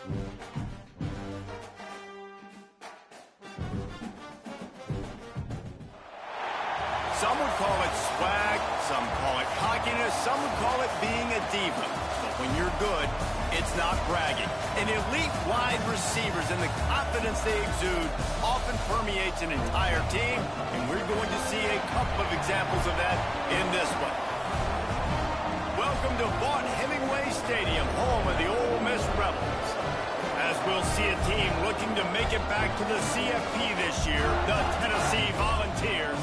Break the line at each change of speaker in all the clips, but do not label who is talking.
Some would call it swag, some call it cockiness, some would call it being a diva. But when you're good, it's not bragging. An elite wide receivers and the confidence they exude often permeates an entire team, and we're going to see a couple of examples of that in this one. Welcome to Vaught-Hemingway Stadium, home of the Ole Miss Rebels. As we'll see a team looking to make it back to the CFP this year, the Tennessee Volunteers,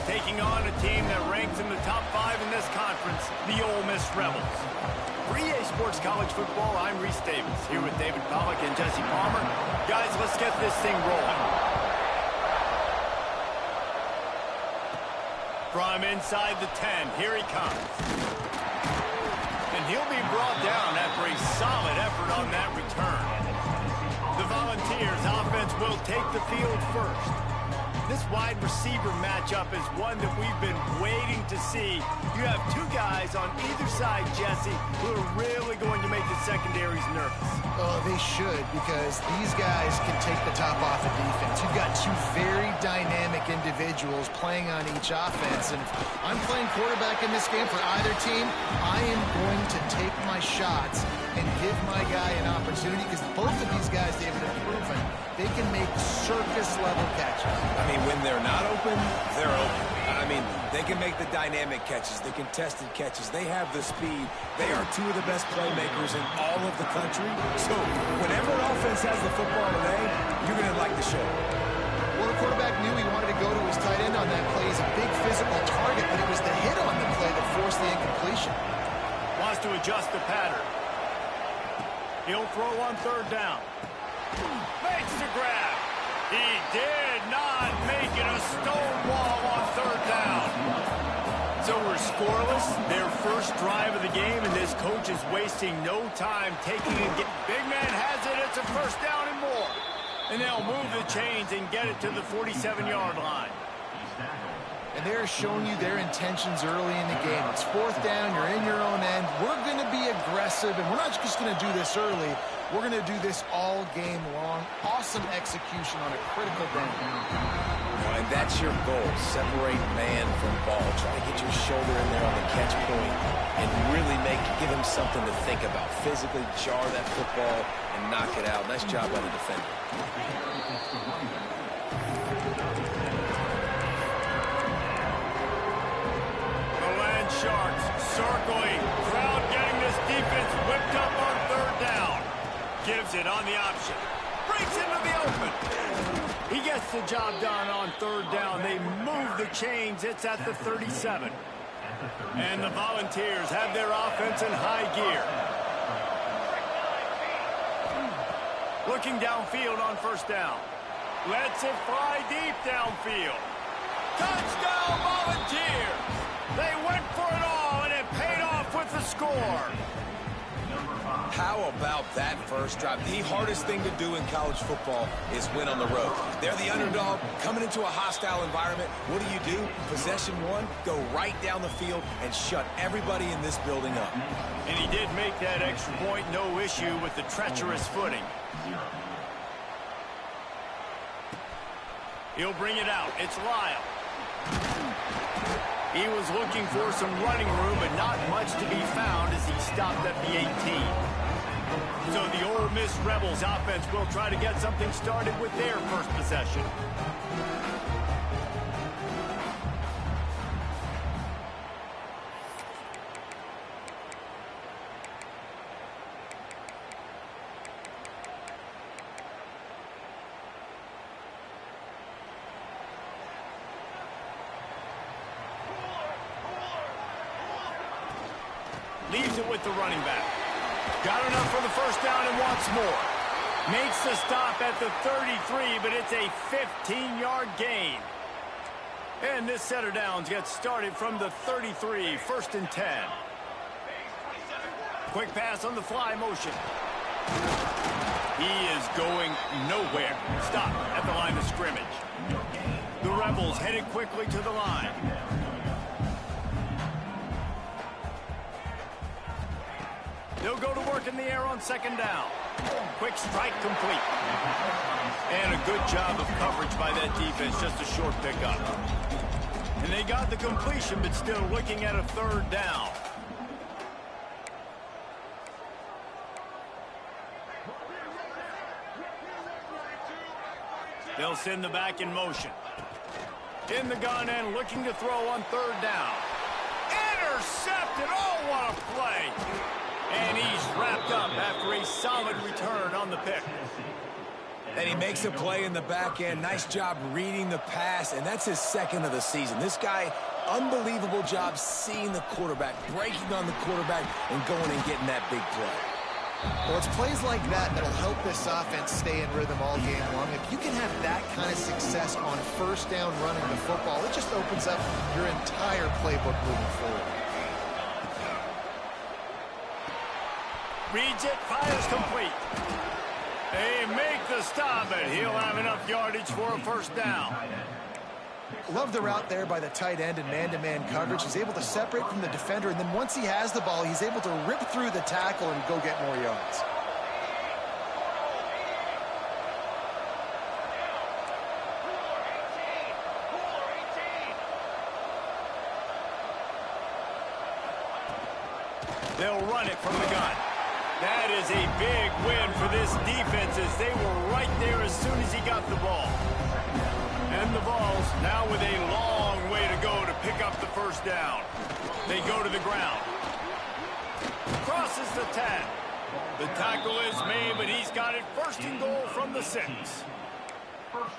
taking on a team that ranks in the top 5 in this conference, the Ole Miss Rebels. For EA Sports College Football, I'm Reese Davis, here with David Pollack and Jesse Palmer. Guys, let's get this thing rolling. From inside the 10, here he comes. And he'll be brought down after a solid effort on that return. The Volunteers offense will take the field first. This wide receiver matchup is one that we've been waiting to see. You have two guys on either side, Jesse, who are really going to make the secondaries nervous.
Oh, they should, because these guys can take the top off of defense. You've got two very dynamic individuals playing on each offense, and if I'm playing quarterback in this game for either team, I am going to take my shots and give my guy an opportunity, because both of these guys, David, have proven they can make circus-level catches.
I mean, when they're not open, they're open. I mean, they can make the dynamic catches, the contested catches. They have the speed. They are two of the best playmakers in all of the country. So whenever an offense has the football today, you're going to like the show.
Well, the quarterback knew he wanted to go to his tight end on that play. He's a big physical target, but it was the hit on the play that forced the incompletion.
Wants to adjust the pattern. He'll throw on third down. Makes the grab. He did not make it a stonewall on third down. So we're scoreless, their first drive of the game, and this coach is wasting no time taking and getting. Big man has it. It's a first down and more. And they'll move the chains and get it to the 47-yard line.
And they're showing you their intentions early in the game. It's fourth down. You're in your own end. We're going to be aggressive, and we're not just going to do this early. We're going to do this all game long. Awesome execution on a critical down.
And that's your goal. Separate man from ball. Try to get your shoulder in there on the catch point and really give him something to think about. Physically jar that football and knock it out. Nice job by the defender.
Sharks circling. Crowd getting this defense whipped up on third down. Gives it on the option. Breaks into the open. He gets the job done on third down. They move the chains. It's at the 37. And the Volunteers have their offense in high gear. Looking downfield on first down. Lets it fly deep downfield. Touchdown Volunteers! They went for it all, and it paid off with the score.
How about that first drive? The hardest thing to do in college football is win on the road. They're the underdog coming into a hostile environment. What do? Possession one, go right down the field and shut everybody in this building up.
And he did make that extra point, no issue with the treacherous footing. He'll bring it out. It's Lyle. He was looking for some running room, but not much to be found as he stopped at the 18. So the Ole Miss Rebels offense will try to get something started with their first possession. Leaves it with the running back. Got enough for the first down and wants more. Makes the stop at the 33, but it's a 15-yard gain. And this set of downs gets started from the 33, first and 10. Quick pass on the fly motion. He is going nowhere. Stop at the line of scrimmage. The Rebels headed quickly to the line. They'll go to work in the air on second down. Quick strike complete. And a good job of coverage by that defense, just a short pickup. And they got the completion, but still looking at a third down. They'll send the back in motion. In the gun and looking to throw on third down. Intercepted! Oh, what a play! And he's wrapped up after a solid return on the pick.
And he makes a play in the back end. Nice job reading the pass, and that's his second of the season. This guy, unbelievable job seeing the quarterback, breaking on the quarterback, and going and getting that big play.
Well, it's plays like that that'll help this offense stay in rhythm all game long. If you can have that kind of success on first down running the football, it just opens up your entire playbook moving forward.
Reads it, fires complete. They make the stop, and he'll have enough yardage for a first down.
Love the route there by the tight end in man-to-man coverage. He's able to separate from the defender, and then once he has the ball, he's able to rip through the tackle and go get more yards.
They'll run it from the gun. That is a big win for this defense as they were right there as soon as he got the ball. And the Vols now with a long way to go to pick up the first down. They go to the ground. Crosses the 10. The tackle is made, but he's got it first and goal from the 6.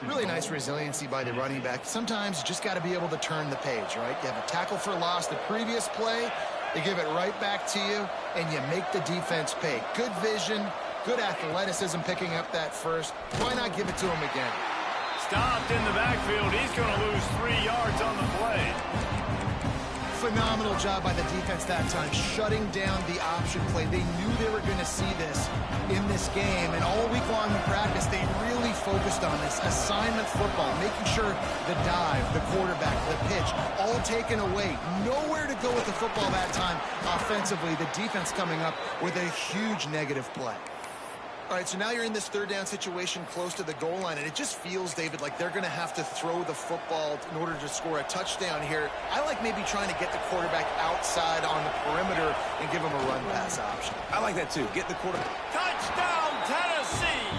Really nice resiliency by the running back. Sometimes you just got to be able to turn the page, right? You have a tackle for loss the previous play. They give it right back to you, and you make the defense pay. Good vision, good athleticism picking up that first. Why not give it to him again?
Stopped in the backfield. He's going to lose 3 yards on the play.
Phenomenal job by the defense that time, shutting down the option play. They knew they were going to see this in this game, and all week long in practice, they really focused on this assignment football, making sure the dive, the quarterback, the pitch, all taken away. Nowhere to go with the football that time offensively. The defense coming up with a huge negative play. All right, so now you're in this third down situation close to the goal line, and it just feels, David, like they're going to have to throw the football in order to score a touchdown here. I like maybe trying to get the quarterback outside on the perimeter and give him a run-pass option.
I like that, too. Get the quarterback.
Touchdown, Tennessee!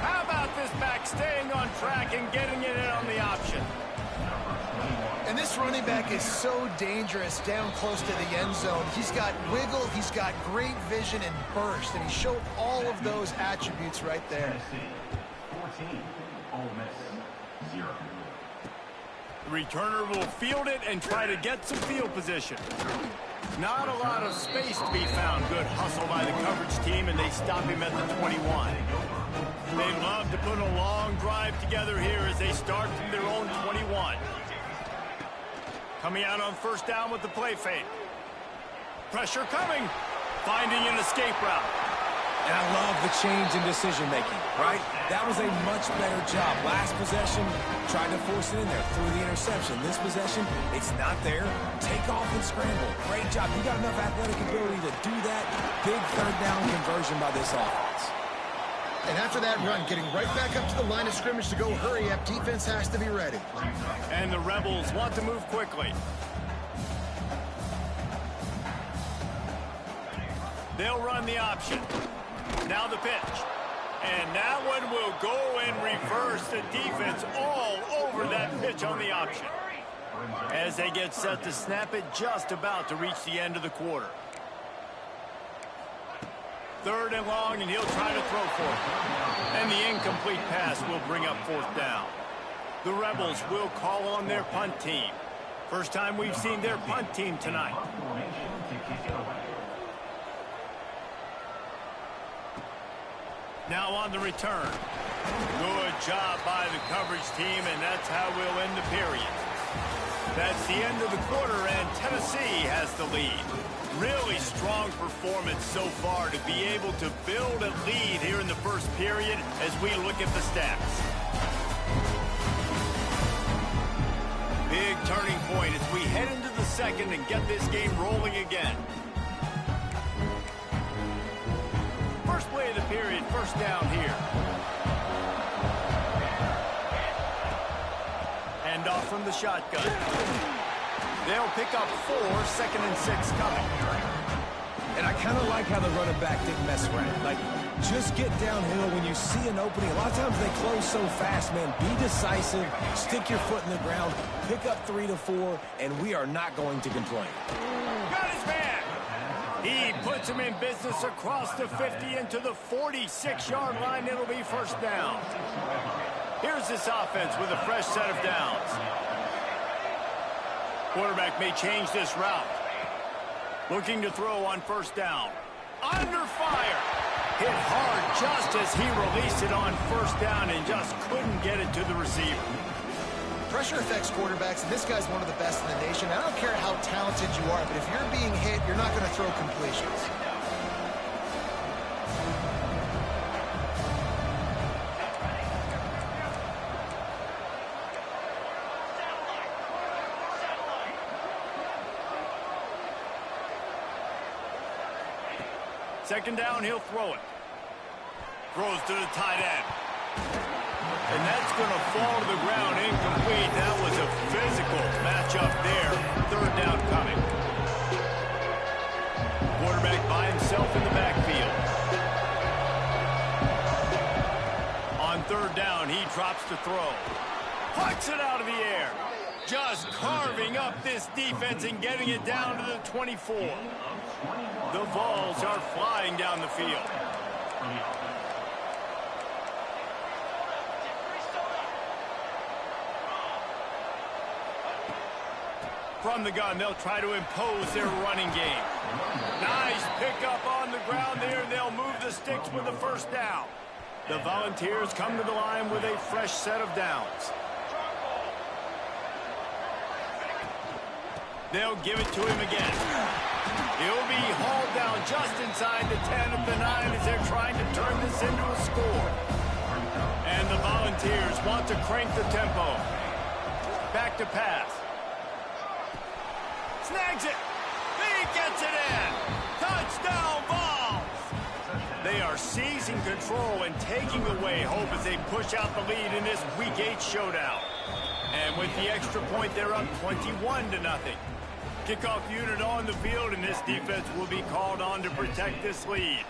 How about this back staying on track and getting it in on the option?
And this running back is so dangerous down close to the end zone. He's got wiggle, he's got great vision and burst, and he showed all of those attributes right there.
14, Ole Miss 0.
The returner will field it and try to get some field position. Not a lot of space to be found. Good hustle by the coverage team, and they stop him at the 21. They love to put a long drive together here as they start from their own 21. Coming out on first down with the play fake. Pressure coming. Finding an escape route.
And I love the change in decision-making, right? That was a much better job. Last possession, tried to force it in there through the interception. This possession, it's not there. Take off and scramble. Great job. You got enough athletic ability to do that. Big third down conversion by this offense.
And after that run, getting right back up to the line of scrimmage to go hurry up, defense has to be ready.
And the Rebels want to move quickly. They'll run the option. Now the pitch. And that one will go and reverse the defense all over that pitch on the option. As they get set to snap it, just about to reach the end of the quarter. Third and long, and he'll try to throw for it. And the incomplete pass will bring up fourth down. The Rebels will call on their punt team. First time we've seen their punt team tonight. Now on the return. Good job by the coverage team, and that's how we'll end the period. That's the end of the quarter, and Tennessee has the lead. Really strong performance so far to be able to build a lead here in the first period as we look at the stats. Big turning point as we head into the second and get this game rolling again. first down here. Hand off from the shotgun. They'll pick up 4, 2nd and 6 coming.
And I kind of like how the running back didn't mess around. Like, just get downhill when you see an opening. A lot of times they close so fast, man. Be decisive, stick your foot in the ground, pick up 3 to 4, and we are not going to complain.
Got his man. He puts him in business across the 50 into the 46-yard line. It'll be first down. Here's this offense with a fresh set of downs. Quarterback may change this route. Looking to throw on first down. Under fire. Hit hard just as he released it on first down and just couldn't get it to the receiver.
Pressure affects quarterbacks, and this guy's one of the best in the nation. I don't care how talented you are, but if you're being hit, you're not going to throw completions.
Second down, he'll throw it. Throws to the tight end. And that's going to fall to the ground incomplete. That was a physical matchup there. Third down coming. Quarterback by himself in the backfield. On third down, he drops to throw. Pucks it out of the air. Just carving up this defense and getting it down to the 24. The balls are flying down the field. From the gun, they'll try to impose their running game. Nice pickup on the ground there. They'll move the sticks with the first down. The Volunteers come to the line with a fresh set of downs. They'll give it to him again. He'll be hauled down just inside the 10 of the 9 as they're trying to turn this into a score. And the Volunteers want to crank the tempo. Back to pass. Snags it. He gets it in. Touchdown, Vols. They are seizing control and taking away hope as they push out the lead in this Week 8 showdown. And with the extra point, they're up 21-0. Kickoff unit on the field, and this defense will be called on to protect this lead.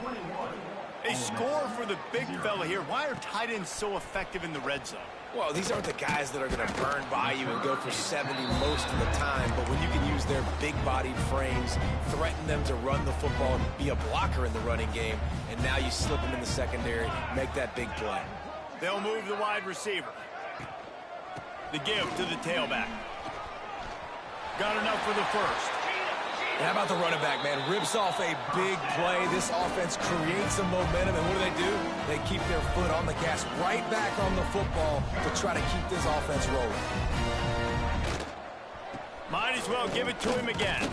A score for the big fella here. Why are tight ends so effective in the red zone?
Well, these aren't the guys that are going to burn by you and go for 70 most of the time, but when you can use their big-bodied frames, threaten them to run the football, be a blocker in the running game, and now you slip them in the secondary, make that big play.
They'll move the wide receiver. The give to the tailback. Got enough for the first.
And how about the running back, man? Rips off a big play. This offense creates some momentum, and what do? They keep their foot on the gas, right back on the football to try to keep this offense rolling.
Might as well give it to him again.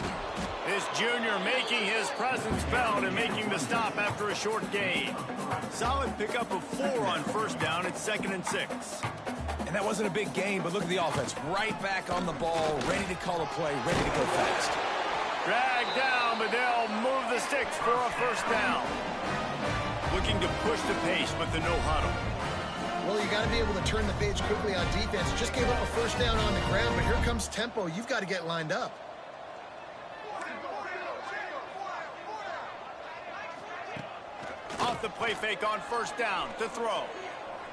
This junior making his presence felt and making the stop after a short gain. Solid pickup of 4 on first down. It's 2nd and 6.
And that wasn't a big gain, but look at the offense. Right back on the ball, ready to call a play, ready to go fast.
Dragged down, but they'll move the sticks for a first down. Looking to push the pace with the no huddle.
Well, you got to be able to turn the page quickly on defense. Just gave up a first down on the ground, but here comes tempo. You've got to get lined up.
Off the play fake on first down to throw.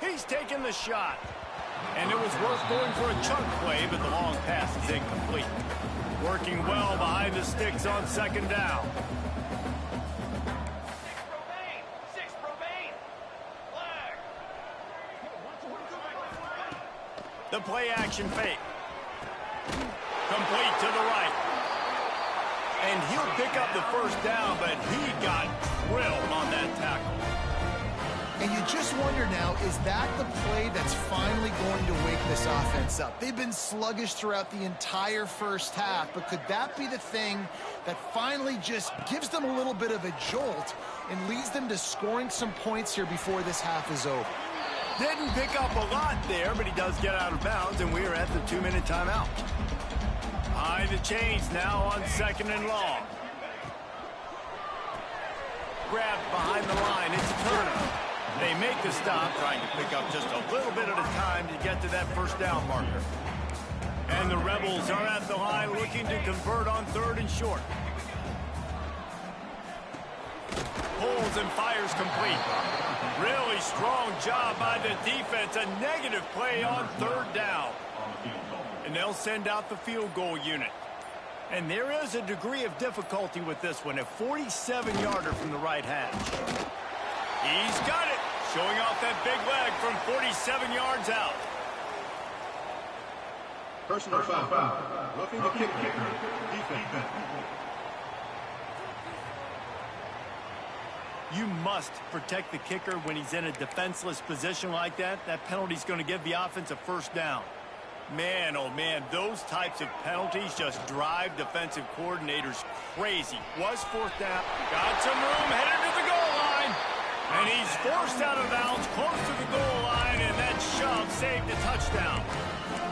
He's taking the shot. And it was worth going for a chunk play, but the long pass is incomplete. Working well behind the sticks on second down. Six Profane. Flag. The play action fake. Complete to the right. And he'll pick up the first down, but he got drilled on that tackle.
And you just wonder now, is that the play that's finally going to wake this offense up? They've been sluggish throughout the entire first half, but could that be the thing that finally just gives them a little bit of a jolt and leads them to scoring some points here before this half is over?
Didn't pick up a lot there, but he does get out of bounds, and we are at the 2-minute timeout. High the chains now on 2nd and long. Grabbed behind the line. It's Turner. They make the stop, trying to pick up just a little bit at a time to get to that first down marker. And the Rebels are at the line looking to convert on 3rd and short. Pulls and fires complete. Really strong job by the defense. A negative play on 3rd down. And they'll send out the field goal unit. And there is a degree of difficulty with this one. A 47-yarder from the right hash. He's got it. Showing off that big leg from 47 yards out.
Personal foul. Roughing the kicker. Defense.
You must protect the kicker when he's in a defenseless position like that. That penalty's going to give the offense a first down. Man, oh man, those types of penalties just drive defensive coordinators crazy. Was 4th down. Got some room, headed to the goal line. And he's forced out of bounds, close to the goal line, and that shove saved a touchdown.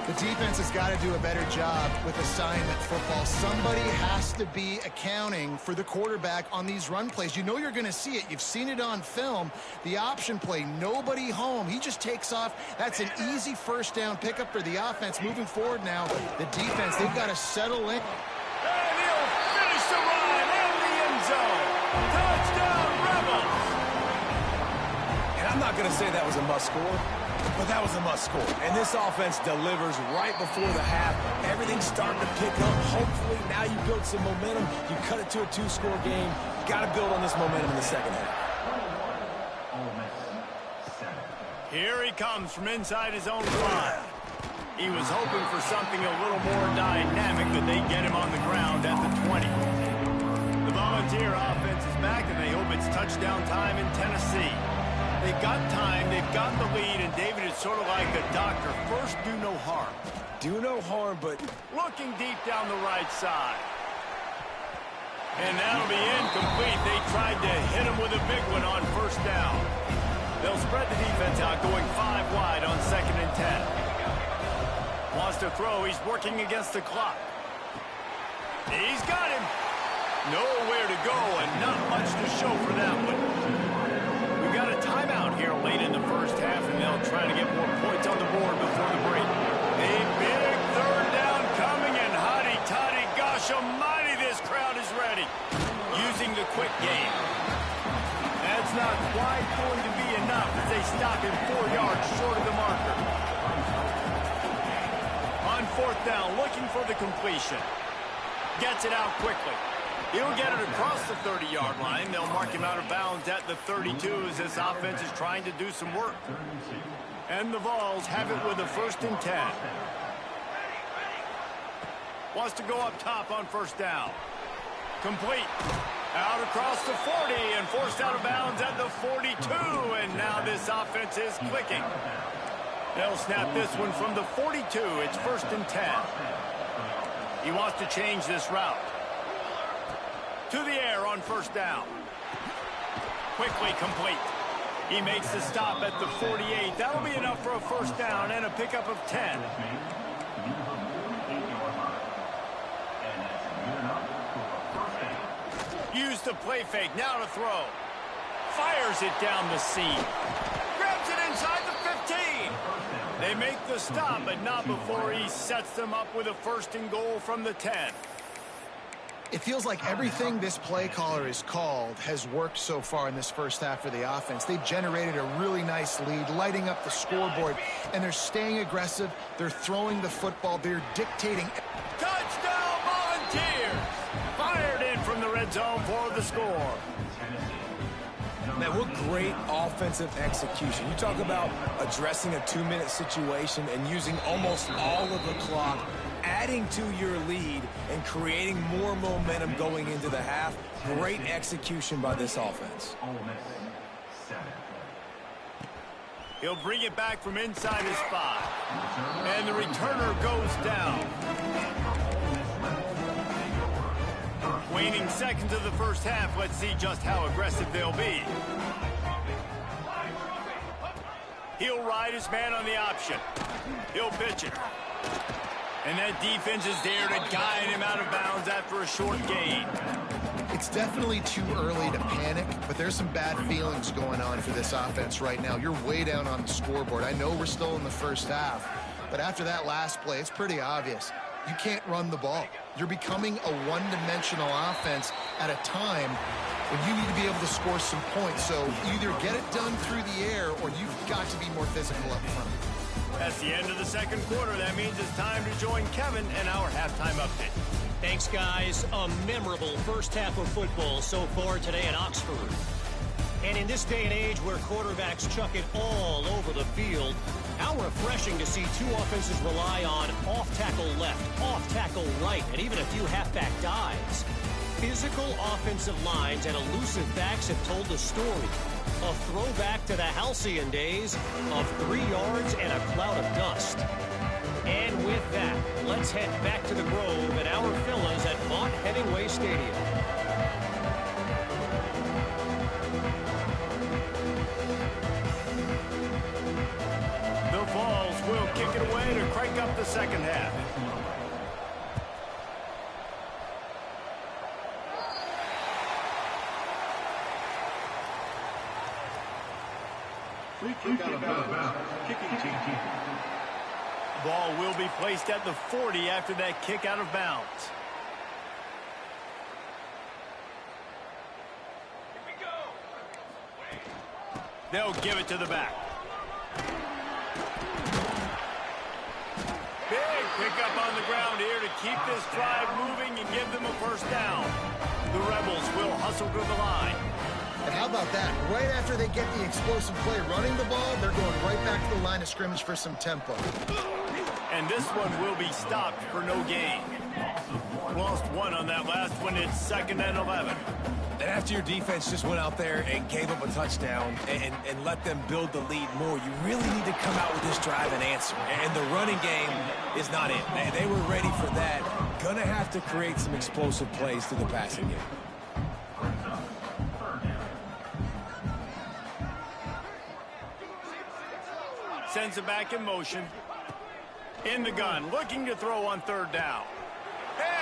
The defense has got to do a better job with assignment football. Somebody has to be accounting for the quarterback on these run plays. You know you're going to see it. You've seen it on film. The option play, nobody home. He just takes off. That's an easy first down pickup for the offense. Moving forward now, the defense, they've got to settle in.
And he'll finish the run in the end zone. Touchdown, Rebels.
And I'm not going to say that was a must score, but that was a must score. And this offense delivers right before the half. Everything's starting to pick up. Hopefully, now you build some momentum. You cut it to a 2-score game. You got to build on this momentum in the second half.
Here he comes from inside his own 5. He was hoping for something a little more dynamic, but they get him on the ground at the 20. The Volunteer offense is back, and they hope it's touchdown time in Tennessee. They've got time, they've got the lead, and David is sort of like a doctor. First, do no harm.
Do no harm, but
Looking deep down the right side. And that'll be incomplete. They tried to hit him with a big one on first down. They'll spread the defense out, going 5 wide on 2nd and 10. Wants to throw. He's working against the clock. He's got him. Nowhere to go, and not much to show for that one. We've got a timeout here late in the first half, and they'll try to get more points on the board before the break. A big 3rd down coming, and hotty-toddy, gosh almighty, this crowd is ready. Using the quick game. That's not quite going to be enough as they stop him 4 yards short of the marker. On 4th down, looking for the completion. Gets it out quickly. He'll get it across the 30-yard line. They'll mark him out of bounds at the 32 as this offense is trying to do some work. And the Vols have it with a 1st and 10. Wants to go up top on first down. Complete. Out across the 40 and forced out of bounds at the 42. And now this offense is clicking. They'll snap this one from the 42. It's 1st and 10. He wants to change this route. To the air on first down. Quickly complete. He makes the stop at the 48. That'll be enough for a first down and a pickup of 10. Use the play fake. Now to throw. Fires it down the seam. Grabs it inside the 15. They make the stop, but not before he sets them up with a 1st and goal from the 10.
It feels like everything this play caller has called has worked so far in this first half for the offense. They've generated a really nice lead, lighting up the scoreboard, and they're staying aggressive. They're throwing the football. They're dictating.
Touchdown, Volunteers! Fired in from the red zone for the score.
Man, what great offensive execution. You talk about addressing a 2-minute situation and using almost all of the clock, adding to your lead and creating more momentum going into the half. Great execution by this offense.
He'll bring it back from inside his 5. And the returner goes down. Waning seconds of the first half. Let's see just how aggressive they'll be. He'll ride his man on the option. He'll pitch it. And that defense is there to guide him out of bounds after a short gain.
It It's definitely too early to panic, but there's some bad feelings going on for this offense right now. You're way down on the scoreboard. I know we're still in the first half, but after that last play, it's pretty obvious. You can't run the ball. You're becoming a one-dimensional offense at a time when you need to be able to score some points. So either get it done through the air or you've got to be more physical up front.
That's the end of the second quarter. That means it's time to join Kevin in our halftime update.
Thanks, guys. A memorable first half of football so far today in Oxford. And in this day and age where quarterbacks chuck it all over the field, how refreshing to see two offenses rely on off-tackle left, off-tackle right, and even a few halfback dives. Physical offensive lines and elusive backs have told the story. A throwback to the halcyon days of 3 yards and a cloud of dust. And with that, let's head back to the Grove and our fellas at Mott Hemingway Stadium.
The Vols will kick it away to crank up the second half.
Free kick out of bounds. Kicking team.
Ball will be placed at the 40 after that kick out of bounds. Here we go. They'll give it to the back. Big pickup on the ground here to keep this drive moving and give them a first down. The Rebels will hustle to the line.
And how about that? Right after they get the explosive play running the ball, they're going right back to the line of scrimmage for some tempo.
And this one will be stopped for no gain. Lost one on that last one. It's 2nd and 11.
And after your defense just went out there and gave up a touchdown and let them build the lead more, you really need to come out with this drive and answer. And the running game is not it. They were ready for that. Gonna have to create some explosive plays through the passing game.
Sends it back in motion. In the gun, looking to throw on 3rd down.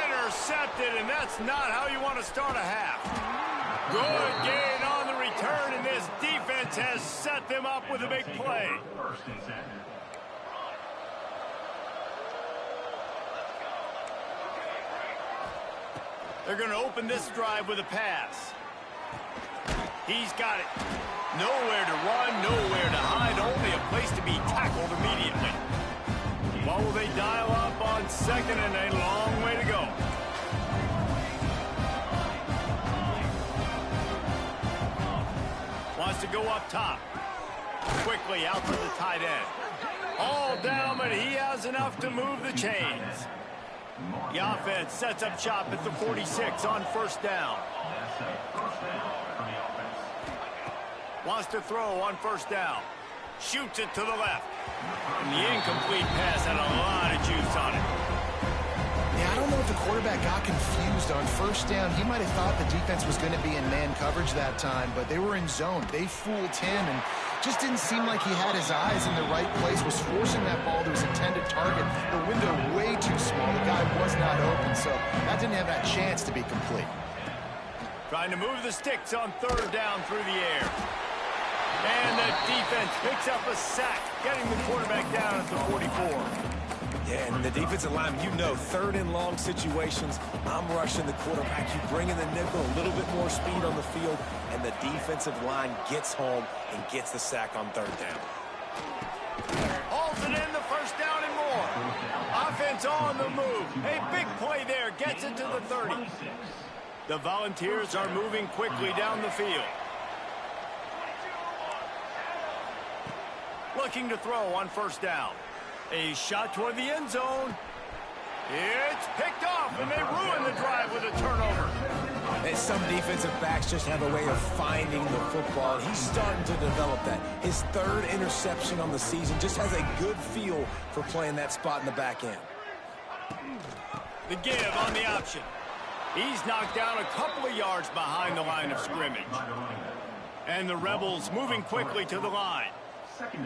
Intercepted, and that's not how you want to start a half. Good gain on the return, and this defense has set them up with a big play. They're going to open this drive with a pass. He's got it. Nowhere to run, nowhere to hide, only a place to be tackled immediately. What will they dial up on 2nd and a long way to go? Wants to go up top. Quickly out to the tight end. All down, but he has enough to move the chains. The offense sets up shop at the 46 on 1st down. Wants to throw on 1st down. Shoots it to the left. And the incomplete pass had a lot of juice on it.
Yeah, I don't know if the quarterback got confused on 1st down. He might have thought the defense was going to be in man coverage that time, but they were in zone. They fooled him and just didn't seem like he had his eyes in the right place, was forcing that ball to his intended target. The window way too small. The guy was not open, so that didn't have that chance to be complete.
Trying to move the sticks on 3rd down through the air. And the defense picks up a sack, getting the quarterback down at the 44.
Yeah, and the defensive line, you know, 3rd and long situations, I'm rushing the quarterback. You bring in the nickel, a little bit more speed on the field, and the defensive line gets home and gets the sack on 3rd down.
Hauls it in the 1st down and more. Offense on the move. A big play there, gets it to the 30. The Volunteers are moving quickly down the field. Looking to throw on 1st down. A shot toward the end zone. It's picked off, and they ruin the drive with a turnover.
And some defensive backs just have a way of finding the football. He's starting to develop that. His 3rd interception on the season, just has a good feel for playing that spot in the back end.
The give on the option. He's knocked down a couple of yards behind the line of scrimmage. And the Rebels moving quickly to the line.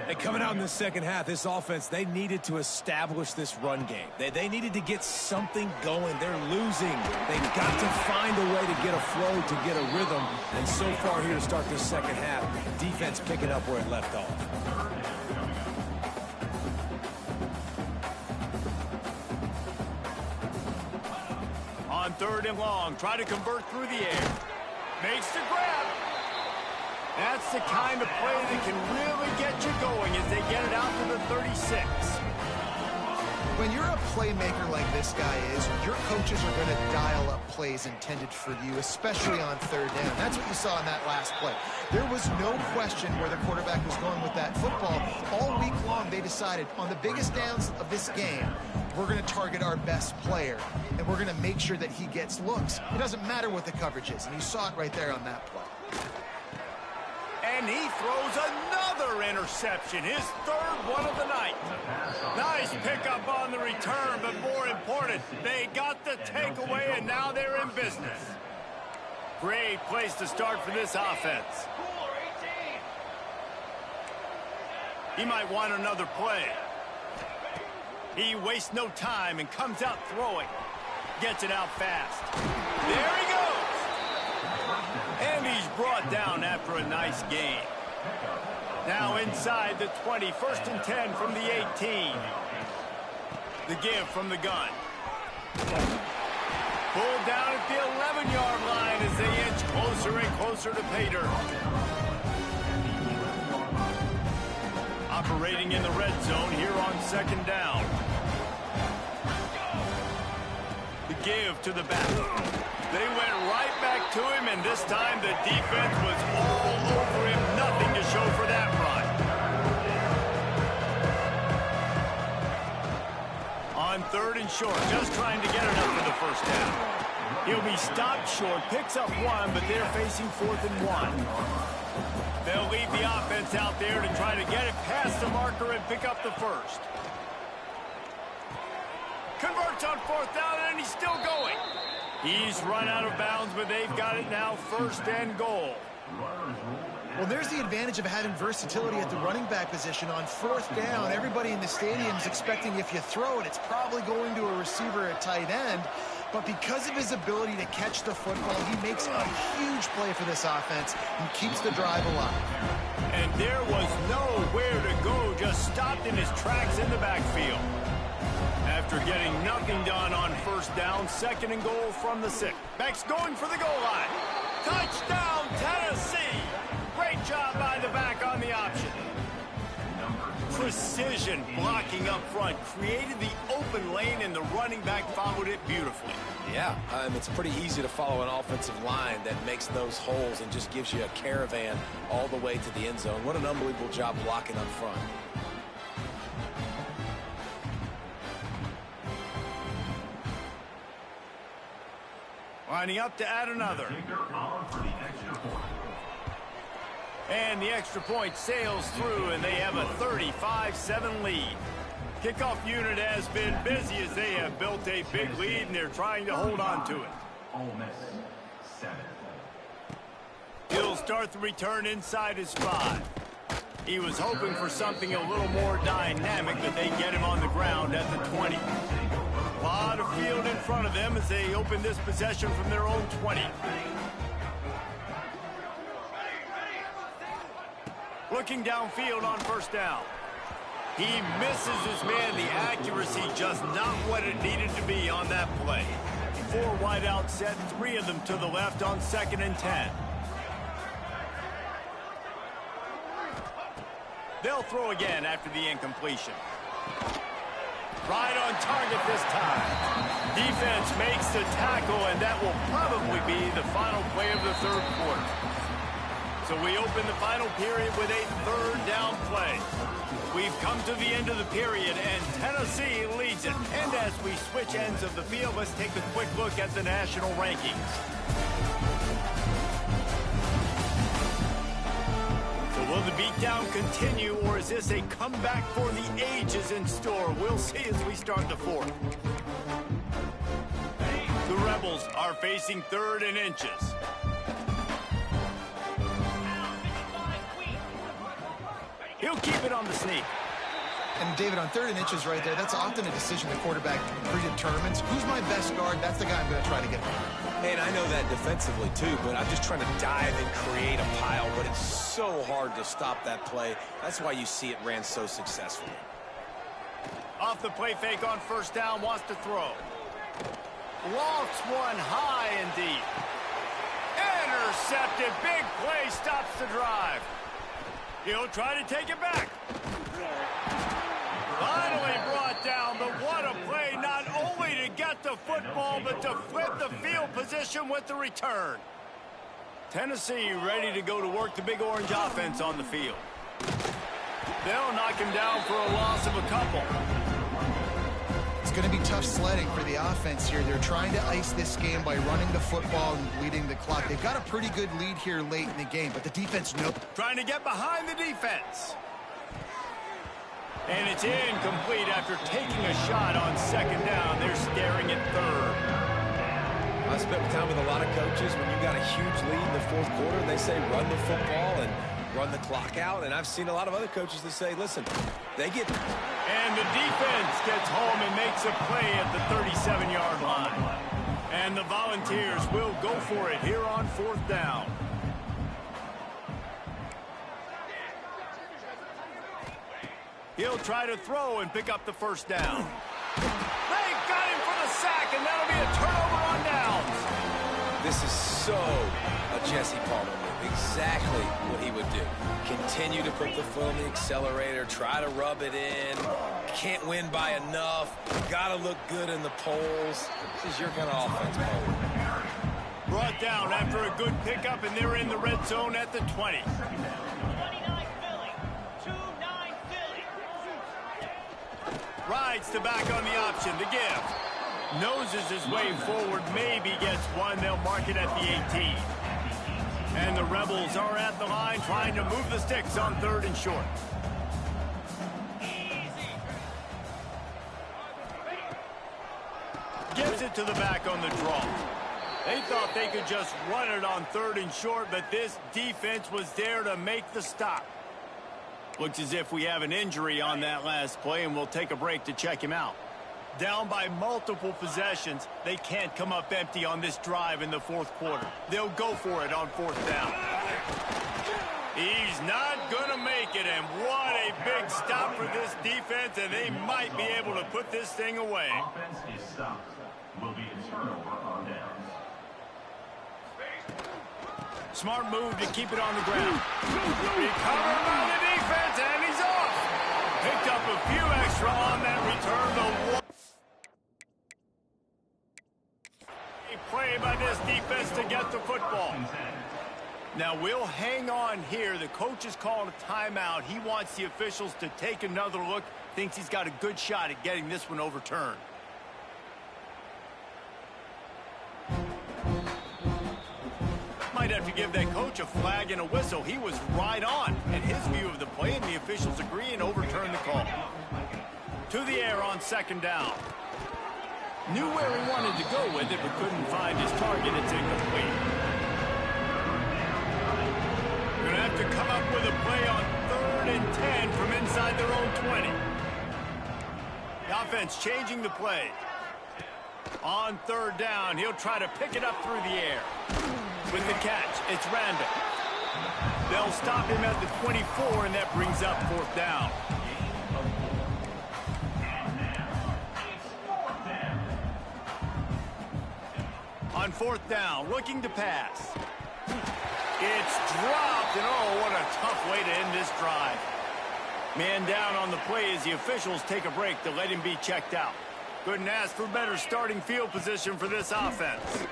And coming out in the second half, this offense, they needed to establish this run game. They needed to get something going. They're losing. They've got to find a way to get a flow, to get a rhythm. And so far here to start this second half, defense picking up where it left off.
On 3rd and long, try to convert through the air. Makes the grab. That's the kind of play that can really get you going as they get it out to the 36.
When you're a playmaker like this guy is, your coaches are going to dial up plays intended for you, especially on 3rd down. That's what you saw in that last play. There was no question where the quarterback was going with that football. All week long, they decided on the biggest downs of this game, we're going to target our best player, and we're going to make sure that he gets looks. It doesn't matter what the coverage is, and you saw it right there on that play.
And he throws another interception, his 3rd one of the night. Nice pickup on the return, but more important, they got the takeaway, and now they're in business. Great place to start for this offense. He might want another play. He wastes no time and comes out throwing. Gets it out fast. There he goes. And he's brought down after a nice gain. Now inside the 20, 1st and 10 from the 18. The give from the gun. Pulled down at the 11-yard line as they inch closer and closer to pay dirt. Operating in the red zone here on 2nd down. The give to the back. They went right back to him, and this time the defense was all over him. Nothing to show for that run. On 3rd and short, just trying to get it up for the 1st down. He'll be stopped short, picks up 1, but they're facing 4th and 1. They'll leave the offense out there to try to get it past the marker and pick up the 1st. Converts on 4th down, and he's still going. He's run out of bounds, but they've got it now 1st and goal.
Well, there's the advantage of having versatility at the running back position. On 4th down, everybody in the stadium is expecting if you throw it, it's probably going to a receiver at tight end. But because of his ability to catch the football, he makes a huge play for this offense and keeps the drive alive.
And there was nowhere to go, just stopped in his tracks in the backfield. After getting nothing done on 1st down, 2nd and goal from the 6. Beck's going for the goal line. Touchdown, Tennessee! Great job by the back on the option. Precision blocking up front, created the open lane, and the running back followed it beautifully.
Yeah, it's pretty easy to follow an offensive line that makes those holes and just gives you a caravan all the way to the end zone. What an unbelievable job blocking up front.
Lining up to add another. And the extra point sails through, and they have a 35-7 lead. Kickoff unit has been busy as they have built a big lead, and they're trying to hold on to it.
Ole Miss, 7.
He'll start the return inside his 5. He was hoping for something a little more dynamic, but they get him on the ground at the 20. A lot of field in front of them as they open this possession from their own 20. Looking downfield on 1st down. He misses his man. The accuracy just not what it needed to be on that play. 4 wide out set, 3 of them to the left on 2nd and 10. They'll throw again after the incompletion. Right on target this time. Defense makes the tackle, and that will probably be the final play of the 3rd quarter. So we open the final period with a 3rd down play. We've come to the end of the period, and Tennessee leads it. And as we switch ends of the field, let's take a quick look at the national rankings. So will the beatdown continue, or is this a comeback for the ages in store? We'll see as we start the 4th. The Rebels are facing 3rd and inches. He'll keep it on the sneak.
And, David, on 3rd and inches right there, that's often a decision the quarterback predetermines. Who's my best guard? That's the guy I'm going to try to get by.
And I know that defensively, too, but I'm just trying to dive and create a pile, but it's so hard to stop that play. That's why you see it ran so successfully.
Off the play fake on 1st down, wants to throw. Lofts one high and deep. Intercepted. Big play stops the drive. He'll try to take it back. Finally brought down, but what a play, not only to get the football, but to flip the field position with the return. Tennessee ready to go to work the Big Orange offense on the field. They'll knock him down for a loss of a couple.
It's going to be tough sledding for the offense here. They're trying to ice this game by running the football and bleeding the clock. They've got a pretty good lead here late in the game, but the defense, nope.
Trying to get behind the defense. And it's incomplete after taking a shot on 2nd down. They're staring at 3rd.
I spent time with a lot of coaches. When you got a huge lead in the 4th quarter, they say run the football and run the clock out. And I've seen a lot of other coaches that say, listen, they get...
And the defense gets home and makes a play at the 37-yard line. And the Volunteers will go for it here on 4th down. He'll try to throw and pick up the 1st down. They got him for the sack, and that'll be a turnover on downs.
This is so a Jesse Palmer move. Exactly what he would do. Continue to put the foot on the accelerator, try to rub it in. Can't win by enough. Got to look good in the polls. This is your kind of offense, Palmer.
Brought down after a good pickup, and they're in the red zone at the 20. Rides to back on the option, the give. Noses his way forward, maybe gets one. They'll mark it at the 18. And the Rebels are at the line trying to move the sticks on 3rd and short. Gives it to the back on the draw. They thought they could just run it on 3rd and short, but this defense was there to make the stop. Looks as if we have an injury on that last play, and we'll take a break to check him out. Down by multiple possessions, they can't come up empty on this drive in the 4th quarter. They'll go for it on 4th down. He's not going to make it, and what a big stop for this defense, and they might be able to put this thing away.
Offense is stopped. Will be a turnover on downs.
Smart move to keep it on the ground. Recovered by the defense, and he's off. Picked up a few extra on that return. A play by this defense to get the football. Now we'll hang on here. The coach is calling a timeout. He wants the officials to take another look. Thinks he's got a good shot at getting this one overturned. Might have to give that coach a flag and a whistle. He was right on in his view of the play, and the officials agree and overturn the call. To the air on 2nd down. Knew where he wanted to go with it, but couldn't find his target. It's incomplete. Going to have to come up with a play on 3rd and 10 from inside their own 20. The offense changing the play. On 3rd down, he'll try to pick it up through the air. With the catch, it's Randall. They'll stop him at the 24, and that brings up 4th down. On 4th down, looking to pass. It's dropped, and oh, what a tough way to end this drive. Man down on the play as the officials take a break to let him be checked out. Couldn't ask for better starting field position for this offense.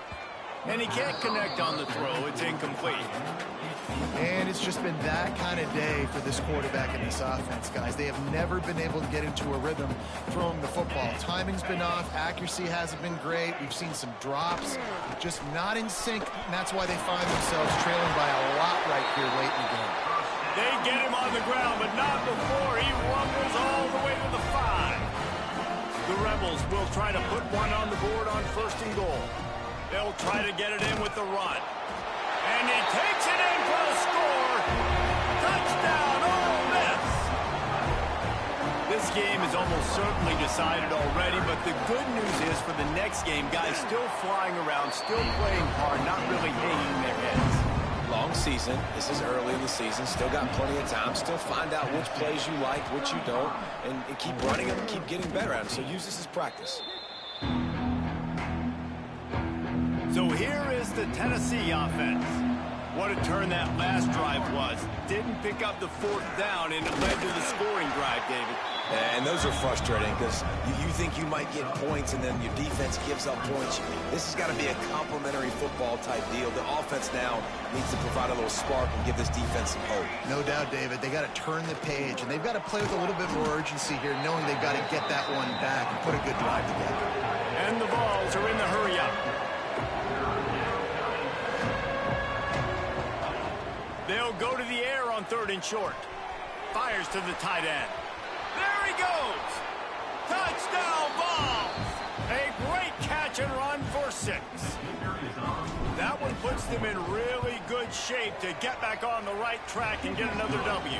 And he can't connect on the throw. It's incomplete.
And it's just been that kind of day for this quarterback and this offense, guys. They have never been able to get into a rhythm throwing the football. Timing's been off. Accuracy hasn't been great. We've seen some drops. Just not in sync, and that's why they find themselves trailing by a lot right here late in the game.
They get him on the ground, but not before he rumbles all the way to the 5. The Rebels will try to put one on the board on 1st and goal. They'll try to get it in with the run. And he takes it in for the score. Touchdown, Ole Miss. game is almost certainly decided already, but the good news is for the next game, guys still flying around, still playing hard, not really hanging their heads.
Long season. This is early in the season. Still got plenty of time. Still find out which plays you like, which you don't, and keep running them and keep getting better at them. So use this as practice.
So here is the Tennessee offense. What a turn that last drive was. Didn't pick up the fourth down, and it led to the scoring drive, David.
And those are frustrating because you think you might get points and then your defense gives up points. This has got to be a complementary football type deal. The offense now needs to provide a little spark and give this defense some hope.
No doubt, David. They got to turn the page, and they've got to play with a little bit more urgency here, knowing they've got to get that one back and put a good drive together.
And the Vols are in the hurry-up. They'll go to the air on 3rd and short. Fires to the tight end. There he goes. Touchdown, Vols. A great catch and run for 6. That one puts them in really good shape to get back on the right track and get another W.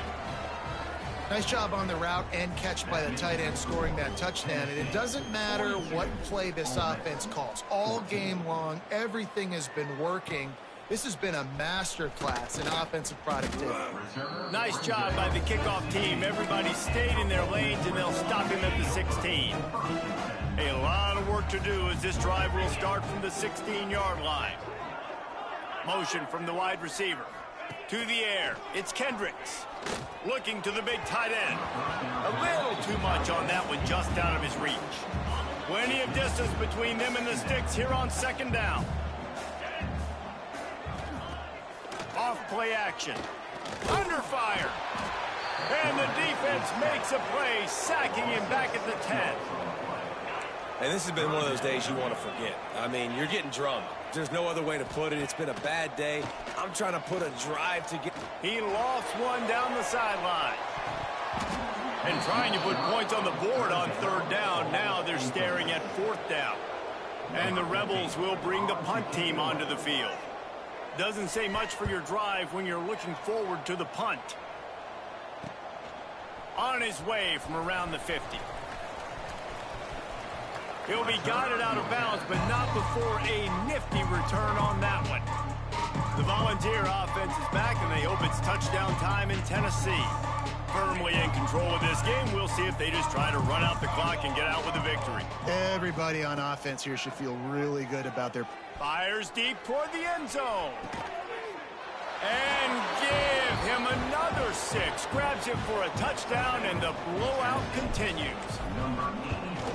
Nice job on the route and catch by the tight end scoring that touchdown. And it doesn't matter what play this offense calls. All game long, everything has been working. This has been a masterclass in offensive productivity.
Nice job by the kickoff team. Everybody stayed in their lanes, and they'll stop him at the 16. A lot of work to do as this drive will start from the 16-yard line. Motion from the wide receiver. To the air. It's Kendricks. Looking to the big tight end. A little too much on that one, just out of his reach. Plenty of distance between them and the sticks here on 2nd down. Off play action. Under fire. And the defense makes a play, sacking him back at the 10.
And this has been one of those days you want to forget. I mean, you're getting drummed. There's no other way to put it. It's been a bad day. I'm trying to put a drive together.
He lost one down the sideline. And trying to put points on the board on 3rd down. Now they're staring at 4th down. And the Rebels will bring the punt team onto the field. Doesn't say much for your drive when you're looking forward to the punt. On his way from around the 50. He'll be guided out of bounds, but not before a nifty return on that one. The Volunteer offense is back, and they hope it's touchdown time in Tennessee. Firmly in control of this game. We'll see if they just try to run out the clock and get out with a victory.
Everybody on offense here should feel really good about their...
Fires deep toward the end zone. And give him another 6. Grabs him for a touchdown, and the blowout continues.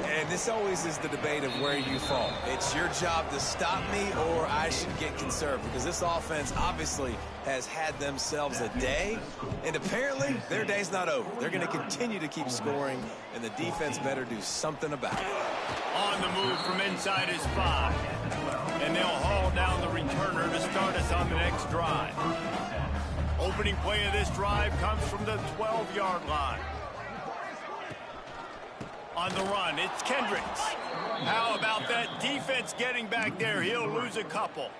And this always is the debate of where you fall. It's your job to stop me, or I should get conservative, because this offense obviously has had themselves a day, and apparently their day's not over. They're going to continue to keep scoring, and the defense better do something about it.
On the move from inside his 5. And they'll haul down the returner to start us on the next drive. Opening play of this drive comes from the 12-yard line. On the run, it's Kendricks. How about that defense getting back there? He'll lose a couple.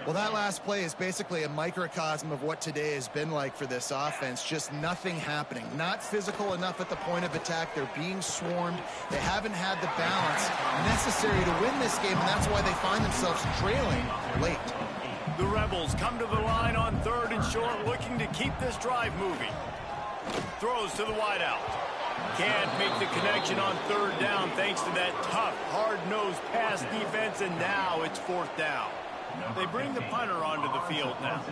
Well, that last play is basically a microcosm of what today has been like for this offense. Just nothing happening. Not physical enough at the point of attack. They're being swarmed. They haven't had the balance necessary to win this game, and that's why they find themselves trailing late.
The Rebels come to the line on 3rd and short, looking to keep this drive moving. Throws to the wideout. Can't make the connection on 3rd down thanks to that tough, hard-nosed pass defense, and now it's 4th down. They bring the punter onto the field now.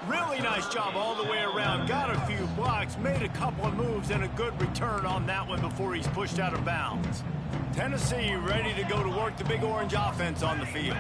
Really nice job all the way around. Got a few blocks, made a couple of moves, and a good return on that one before he's pushed out of bounds. Tennessee ready to go to work the Big Orange offense on the field.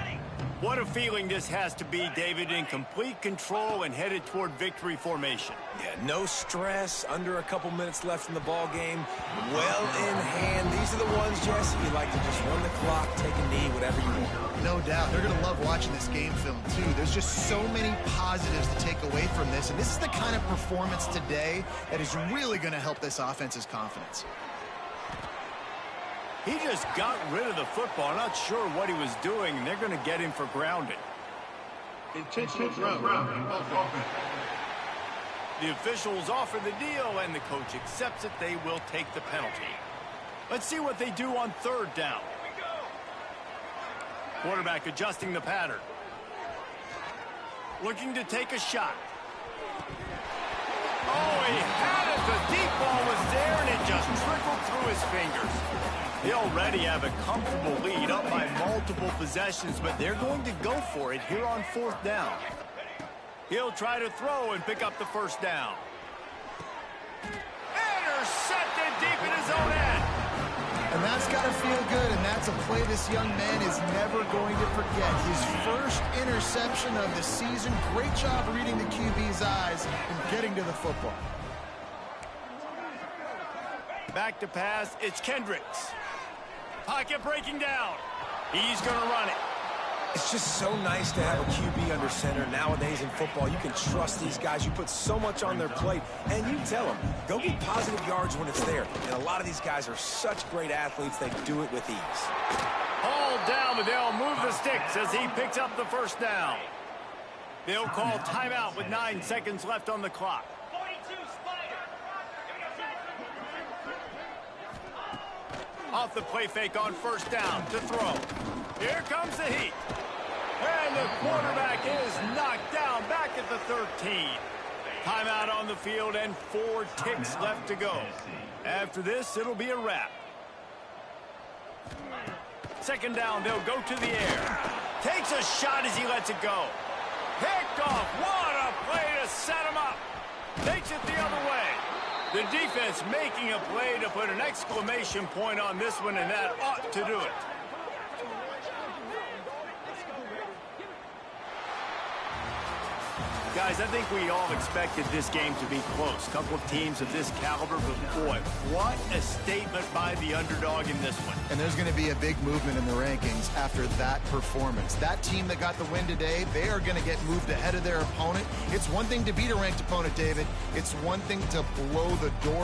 What a feeling this has to be, David, in complete control and headed toward victory formation.
Yeah, no stress, under a couple minutes left in the ball game, well in hand. These are the ones, Jesse, you like to just run the clock, take a knee, whatever you want.
No doubt. They're going to love watching this game film, too. There's just so many positives to take away from this, and this is the kind of performance today that is really going to help this offense's confidence.
He just got rid of the football. Not sure what he was doing, and they're going to get him for grounding.
Intentional grounding.
The officials offer the deal, and the coach accepts it. They will take the penalty. Let's see what they do on third down. Quarterback adjusting the pattern. Looking to take a shot. Oh, he had it. The deep ball was there, and it just trickled through his fingers. They already have a comfortable lead up by multiple possessions, but they're going to go for it here on fourth down. He'll try to throw and pick up the first down. Intercepted deep in his own end.
And that's got to feel good, and that's a play this young man is never going to forget. His first interception of the season. Great job reading the QB's eyes and getting to the football.
Back to pass, it's Kendricks. Pocket breaking down. He's going to run it.
It's just so nice to have a QB under center. Nowadays in football, you can trust these guys. You put so much on their plate, and you tell them, go get positive yards when it's there. And a lot of these guys are such great athletes, they do it with ease.
All down, but they'll move the sticks as he picks up the first down. They'll call timeout with 9 seconds left on the clock. Off the play fake on first down to throw. Here comes the heat. And the quarterback is knocked down back at the 13. Timeout on the field and 4 ticks left to go. After this, it'll be a wrap. Second down, they'll go to the air. Takes a shot as he lets it go. Picked off. What a play to set him up. Takes it the other way. The defense making a play to put an exclamation point on this one, and that ought to do it. Guys, I think we all expected this game to be close. Couple of teams of this caliber, but boy, what a statement by the underdog in this one.
And there's going to be a big movement in the rankings after that performance. That team that got the win today, they are going to get moved ahead of their opponent. It's one thing to beat a ranked opponent, David. It's one thing to blow the door